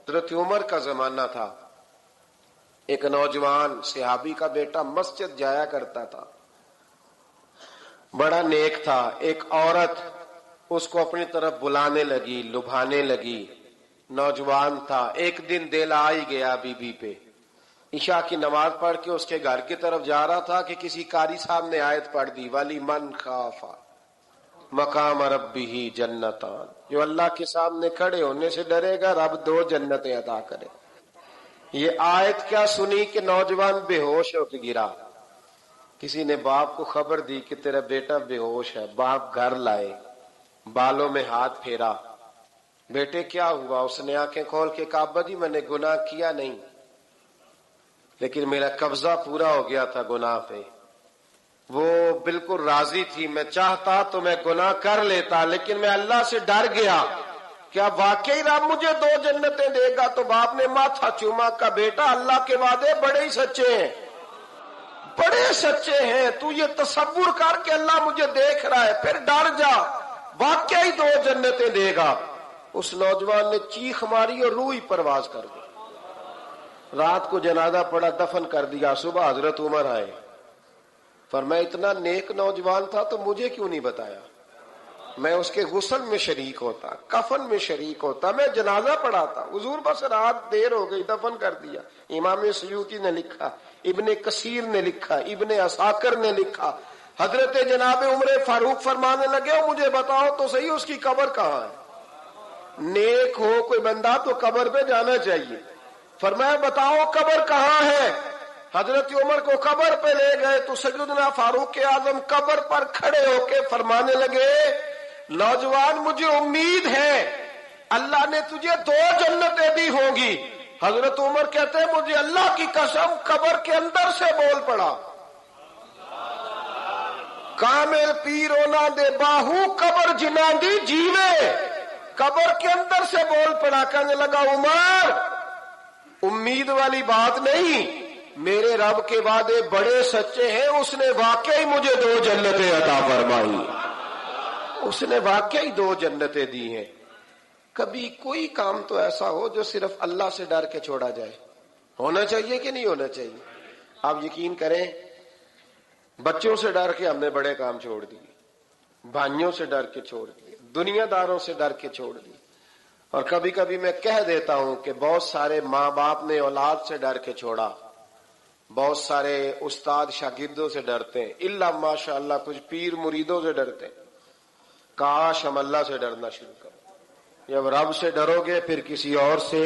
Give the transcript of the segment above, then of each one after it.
حضرت عمر کا زمانہ تھا، ایک نوجوان صحابی کا بیٹا مسجد جایا کرتا تھا، بڑا نیک تھا. ایک عورت اس کو اپنی طرف بلانے لگی، لبھانے لگی. نوجوان تھا، ایک دن دل آ ہی گیا بی بی پہ. عشاء کی نماز پڑھ کے اس کے گھر کی طرف جا رہا تھا کہ کسی قاری صاحب نے آیت پڑھ دی، ولی من خاف مقام ربہ جنتان، جو اللہ کے سامنے کھڑے ہونے سے ڈرے گا رب 2 جنتیں عطا کرے. یہ آیت کیا سنی کہ نوجوان بے ہوش ہو کے گرا. کسی نے باپ کو خبر دی کہ تیرا بیٹا بے ہوش ہے. باپ گھر لائے، بالوں میں ہاتھ پھیرا، بیٹے کیا ہوا؟ اس نے آنکھیں کھول کے کہا ابا جی میں نے گناہ کیا نہیں، لیکن میرا قبضہ پورا ہو گیا تھا گناہ پہ. وہ بالکل راضی تھی، میں چاہتا تو میں گناہ کر لیتا، لیکن میں اللہ سے ڈر گیا. کیا واقعی رب مجھے 2 جنتیں دے گا؟ تو باپ نے ماتھا چوما، کا بیٹا اللہ کے وعدے بڑے ہی سچے ہیں، بڑے سچے ہیں. تو یہ تصور کر کے اللہ مجھے دیکھ رہا ہے، پھر ڈر جا، واقعی 2 جنتیں دے گا. اس نوجوان نے چیخ ماری اور روح ہی پرواز کر دی. رات کو جنازہ پڑا، دفن کر دیا. صبح حضرت عمر آئے، فرمایا اتنا نیک نوجوان تھا تو مجھے کیوں نہیں بتایا؟ میں اس کے غسل میں شریک ہوتا، کفن میں شریک ہوتا، میں جنازہ پڑھاتا. حضور بس رات دیر ہو گئی، دفن کر دیا. امام سیوطی نے لکھا، ابن کثیر نے لکھا، ابن عساکر نے لکھا. حضرت جناب عمر فاروق فرمانے لگے مجھے بتاؤ تو صحیح اس کی قبر کہاں ہے؟ نیک ہو کوئی بندہ تو قبر پہ جانا چاہیے. فرمایا بتاؤ قبر کہاں ہے؟ حضرت عمر کو قبر پہ لے گئے تو سیدنا فاروق اعظم قبر پر کھڑے ہو کے فرمانے لگے نوجوان مجھے امید ہے اللہ نے تجھے 2 جنتیں دی ہوں گی. حضرت عمر کہتے ہیں مجھے اللہ کی قسم قبر کے اندر سے بول پڑا، کامل پیرونا دے باہو قبر جنا دی جیوے. قبر کے اندر سے بول پڑا، کہنے لگا عمر امید والی بات نہیں، میرے رب کے وعدے بڑے سچے ہیں، اس نے واقعی مجھے 2 جنتیں عطا فرمائی، اس نے واقعی 2 جنتیں دی ہیں. کبھی کوئی کام تو ایسا ہو جو صرف اللہ سے ڈر کے چھوڑا جائے، ہونا چاہیے کہ نہیں ہونا چاہیے؟ آپ یقین کریں بچوں سے ڈر کے ہم نے بڑے کام چھوڑ دیے، بھائیوں سے ڈر کے چھوڑ دیے، دنیا داروں سے ڈر کے چھوڑ دیے. اور کبھی کبھی میں کہہ دیتا ہوں کہ بہت سارے ماں باپ نے اولاد سے ڈر کے چھوڑا، بہت سارے استاد شاگردوں سے ڈرتے ہیں، الا ماشاء اللہ کچھ پیر مریدوں سے ڈرتے ہیں. کاش ہم اللہ سے ڈرنا شروع کریں. جب رب سے ڈرو گے پھر کسی اور سے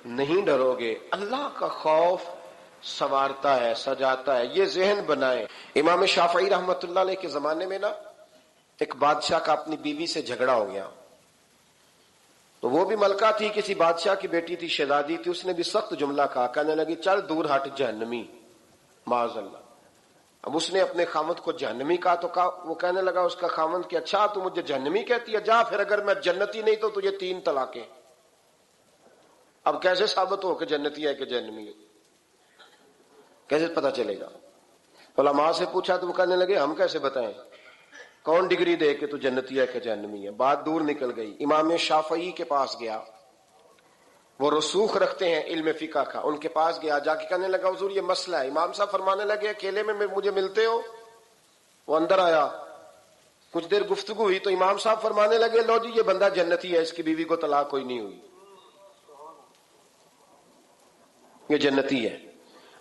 نہیں ڈرو گے. اللہ کا خوف سنوارتا ہے، سجاتا ہے، یہ ذہن بنائیں. امام شافعی رحمت اللہ علیہ کے زمانے میں نا ایک بادشاہ کا اپنی بیوی سے جھگڑا ہو گیا. تو وہ بھی ملکہ تھی، کسی بادشاہ کی بیٹی تھی، شہزادی تھی. اس نے بھی سخت جملہ کہا، کہنے لگی چل دور ہٹ جہنمی، معاذ اللہ. اب اس نے اپنے خامد کو جہنمی کہا تو وہ کہنے لگا اس کا خامد کہ اچھا تو مجھے جہنمی کہتی ہے، جا پھر اگر میں جنتی نہیں تو تجھے 3 طلاقیں. اب کیسے ثابت ہو کہ جنتی ہے کہ جہنمی ہے؟ کیسے پتا چلے گا؟ علماء سے پوچھا تو وہ کہنے لگے ہم کیسے بتائیں، کون ڈگری دے کہ تو جنتی ہے کہ جہنمی ہے؟ بات دور نکل گئی. امام شافعی کے پاس گیا، وہ رسوخ رکھتے ہیں علم فقہ کا، ان کے پاس گیا، جا کے کہنے لگا حضور یہ مسئلہ ہے. امام صاحب فرمانے لگے اکیلے میں مجھے ملتے ہو؟ وہ اندر آیا، کچھ دیر گفتگو ہوئی تو امام صاحب فرمانے لگے لو جی یہ بندہ جنتی ہے، اس کی بیوی کو طلاق کوئی نہیں ہوئی، یہ جنتی ہے.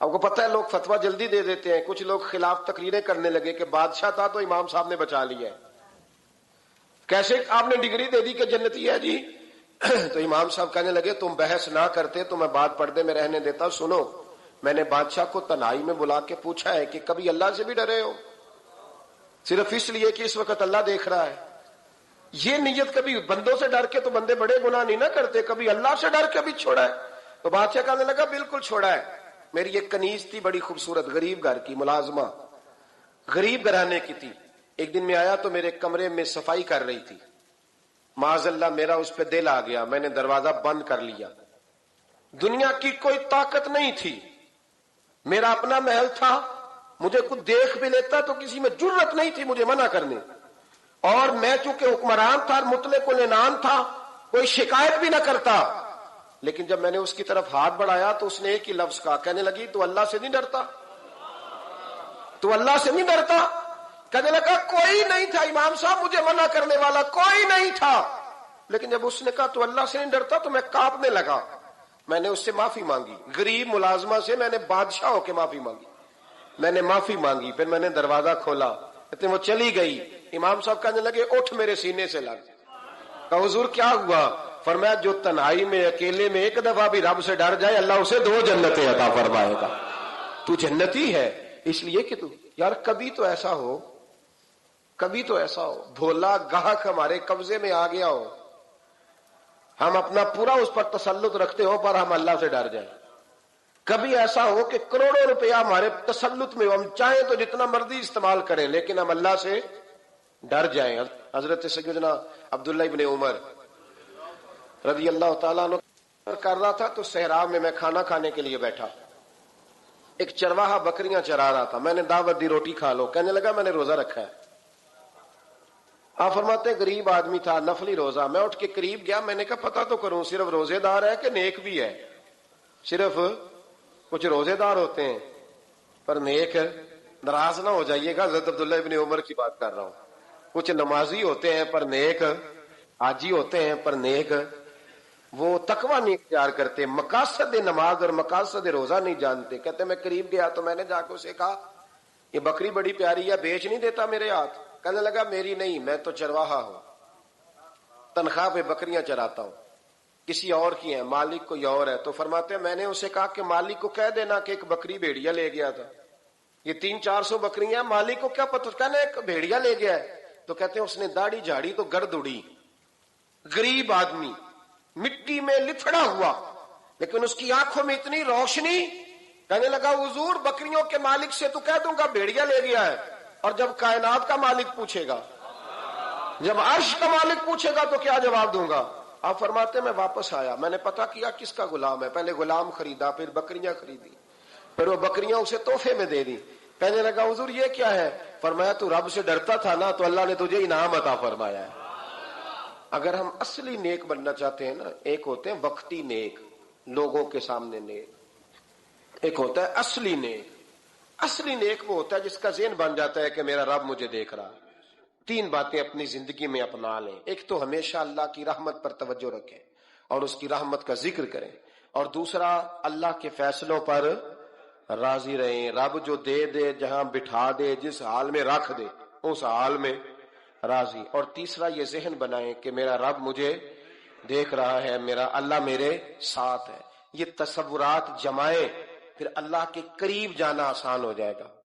آپ کو پتہ ہے لوگ فتویٰ جلدی دے دیتے ہیں. کچھ لوگ خلاف تقریریں کرنے لگے کہ بادشاہ تھا تو امام صاحب نے بچا لیا ہے، کیسے آپ نے ڈگری دے دی کہ جنتی ہے جی؟ تو امام صاحب کہنے لگے تم بحث نہ کرتے تو میں بات پردے میں رہنے دیتا. سنو میں نے بادشاہ کو تنہائی میں بلا کے پوچھا ہے کہ کبھی اللہ سے بھی ڈرے ہو؟ صرف اس لیے کہ اس وقت اللہ دیکھ رہا ہے. یہ نیت کبھی بندوں سے ڈر کے تو بندے بڑے گناہ نہیں نہ کرتے، کبھی اللہ سے ڈر کے بھی چھوڑا ہے. تو بادشاہ کہنے لگا بالکل چھوڑا ہے. میری ایک کنیز تھی بڑی خوبصورت، غریب گھر کی ملازمہ، غریب گھرانے کی تھی. ایک دن میں آیا تو میرے کمرے میں صفائی کر رہی تھی. معاذ اللہ میرا اس پہ دل آ گیا، میں نے دروازہ بند کر لیا. دنیا کی کوئی طاقت نہیں تھی، میرا اپنا محل تھا، مجھے کچھ دیکھ بھی لیتا تو کسی میں جرت نہیں تھی مجھے منع کرنے. اور میں چونکہ حکمران تھا اور مطلق العنان تھا، کوئی شکایت بھی نہ کرتا. لیکن جب میں نے اس کی طرف ہاتھ بڑھایا تو اس نے ایک ہی لفظ کہا، کہنے لگی تو اللہ سے نہیں ڈرتا، تو اللہ سے نہیں ڈرتا؟ کہنے لگا کوئی نہیں تھا امام صاحب مجھے منع کرنے والا، کوئی نہیں تھا، لیکن جب اس نے کہا تو اللہ سے نہیں ڈرتا تو میں کانپنے لگا۔ میں نے اس سے معافی مانگی، غریب ملازمہ سے میں نے بادشاہ ہو کے معافی مانگی، میں نے معافی مانگی، پھر میں نے دروازہ کھولا، کہتے وہ چلی گئی۔ امام صاحب کہنے لگے اٹھ میرے سینے سے لگ۔ کہا حضور کیا ہوا؟ فرمایا جو تنہائی میں اکیلے میں ایک دفعہ بھی رب سے ڈر جائے اللہ اسے 2 جنتیں عطا فرمائے گا۔ تو جنتی ہے اس لیے کہ تو یار کبھی تو ایسا ہو، کبھی تو ایسا ہو بھولا گاہک ہمارے قبضے میں آ گیا ہو، ہم اپنا پورا اس پر تسلط رکھتے ہو پر ہم اللہ سے ڈر جائیں۔ کبھی ایسا ہو کہ کروڑوں روپیہ ہمارے تسلط میں ہو، ہم چاہیں تو جتنا مرضی استعمال کریں لیکن ہم اللہ سے ڈر جائیں۔ حضرت سیدنا عبداللہ ابن عمر رضی اللہ تعالیٰ عنہ کر رہا تھا تو صحرا میں میں کھانا کھانے کے لیے بیٹھا، ایک چرواہا بکریاں چرا رہا تھا، میں نے دعوت دی روٹی کھا لو، کہنے لگا میں نے روزہ رکھا ہے۔ آپ فرماتے ہیں غریب آدمی تھا، نفلی روزہ، میں اٹھ کے قریب گیا، میں نے کہا پتہ تو کروں صرف روزے دار ہے کہ نیک بھی ہے؟ صرف کچھ روزے دار ہوتے ہیں پر نیک، ناراض نہ ہو جائیے گا، حضرت عبداللہ ابن عمر کی بات کر رہا ہوں، کچھ نمازی ہوتے ہیں پر نیک، حاجی ہوتے ہیں پر نیک، وہ تقوی نہیں اختیار کرتے، مقاصد نماز اور مقاصد روزہ نہیں جانتے۔ کہتے میں قریب گیا تو میں نے جا کے اسے کہا یہ بکری بڑی پیاری ہے، بیچ نہیں دیتا میرے ہاتھ؟ کہنے لگا میری نہیں، میں تو چرواہا ہوں، تنخواہ پہ بکریاں چراتا ہوں، کسی اور کی ہیں، مالک کوئی اور ہے۔ تو فرماتے ہیں میں نے اسے کہا کہ مالک کو کہہ دینا کہ ایک بکری بھیڑیا لے گیا تھا، یہ 300-400 بکریاں، مالک کو کیا پتہ، کہنا ایک بھیڑیا لے گیا ہے۔ تو کہتے ہیں اس نے داڑھی جھاڑی تو گرد اڑی، غریب آدمی مٹی میں لتھڑا ہوا لیکن اس کی آنکھوں میں اتنی روشنی، کہنے لگا حضور بکریوں کے مالک سے تو کہہ دوں گا بھیڑیا لے گیا ہے، اور جب کائنات کا مالک پوچھے گا، جب عرش کا مالک پوچھے گا تو کیا جواب دوں گا؟ آپ فرماتے ہیں میں واپس آیا، میں نے پتا کیا کس کا غلام ہے، پہلے غلام خریدا، پھر بکریاں خریدی، پھر وہ بکریاں اسے تحفے میں دے دی۔ کہنے لگا حضور یہ کیا ہے؟ فرمایا تو رب سے ڈرتا تھا نا تو اللہ نے تجھے انعام عطا فرمایا ہے۔ اگر ہم اصلی نیک بننا چاہتے ہیں نا، ایک ہوتے ہیں وقتی نیک، لوگوں کے سامنے نیک، ایک ہوتا ہے اصلی نیک۔ اصلی نیک وہ ہوتا ہے جس کا ذہن بن جاتا ہے کہ میرا رب مجھے دیکھ رہا۔ 3 باتیں اپنی زندگی میں اپنا لیں، ایک تو ہمیشہ اللہ کی رحمت پر توجہ رکھیں اور اس کی رحمت کا ذکر کریں، اور دوسرا اللہ کے فیصلوں پر راضی رہیں، رب جو دے دے، جہاں بٹھا دے، جس حال میں رکھ دے اس حال میں راضی، اور تیسرا یہ ذہن بنائیں کہ میرا رب مجھے دیکھ رہا ہے، میرا اللہ میرے ساتھ ہے۔ یہ تصورات جمائیں، پھر اللہ کے قریب جانا آسان ہو جائے گا۔